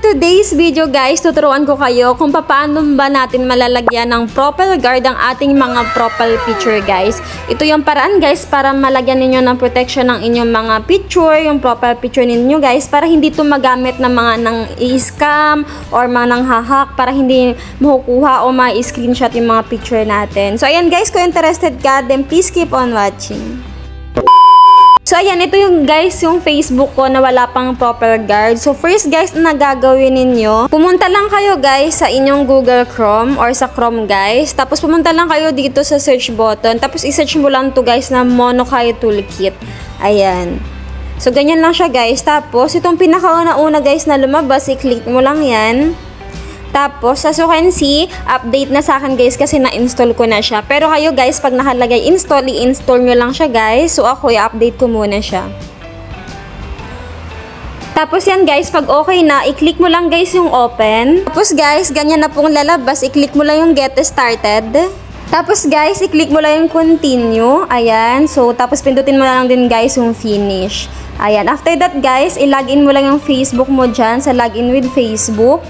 today's video guys, tuturuan ko kayo kung paano ba natin malalagyan ng profile guard ang ating mga profile picture guys. Ito yung paraan guys para malagyan ninyo ng protection ng inyong mga picture, yung profile picture ninyo guys, para hindi ito magamit ng mga nang i-scam or mga nang hahack, para hindi makukuha o ma-screenshot yung mga picture natin. So ayan guys, kung interested ka, then please keep on watching. So, ayan, ito yung guys, yung Facebook ko na wala pang profile guard. So, first guys, na gagawin ninyo, pumunta lang kayo guys sa inyong Google Chrome or sa Chrome guys. Tapos, pumunta lang kayo dito sa search button. Tapos, isearch mo lang to guys na Monokai Toolkit. Ayan. So, ganyan lang siya guys. Tapos, itong pinakauna guys na lumabas, i-click mo lang yan. Tapos, as you can see, update na sa akin guys kasi na-install ko na siya. Pero kayo guys, pag nakalagay install, i-install nyo lang siya guys. So, ako, i-update ko muna siya. Tapos yan guys, pag okay na, i-click mo lang guys yung open. Tapos guys, ganyan na pong lalabas. I-click mo lang yung get started. Tapos guys, i-click mo lang yung continue. Ayan. So, tapos pindutin mo lang din guys yung finish. Ayan. After that guys, i-login mo lang yung Facebook mo dyan sa login with Facebook.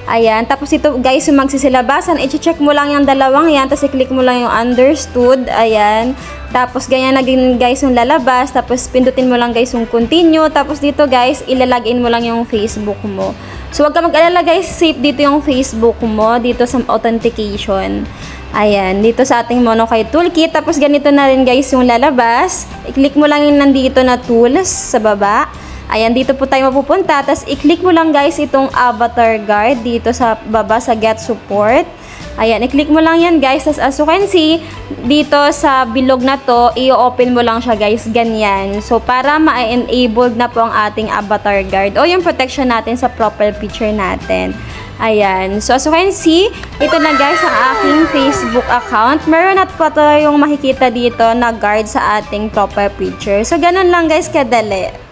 Ayan, tapos ito guys yung magsisilabasan, i-check mo lang yung dalawang yan, tapos i-click mo lang yung understood, ayan. Tapos ganyan na din guys yung lalabas, tapos pindutin mo lang guys yung continue, tapos dito guys, ilalagin mo lang yung Facebook mo. So wag ka mag-alala guys, safe dito yung Facebook mo, dito sa authentication. Ayan, dito sa ating Monokai Toolkit, tapos ganito na rin guys yung lalabas. I-click mo lang yung nandito na tools sa baba. Ayan, dito po tayo mapupunta. Tapos, i-click mo lang guys itong avatar guard dito sa baba sa get support. Ayan, i-click mo lang yan guys. As you can see, dito sa bilog na to, i-open mo lang siya guys. Ganyan. So, para ma-enabled na po ang ating avatar guard o yung protection natin sa profile picture natin. Ayan. So, as you can see, ito na guys ang aking Facebook account. Meron at pa tayong makikita dito na guard sa ating profile picture. So, ganun lang guys kadali.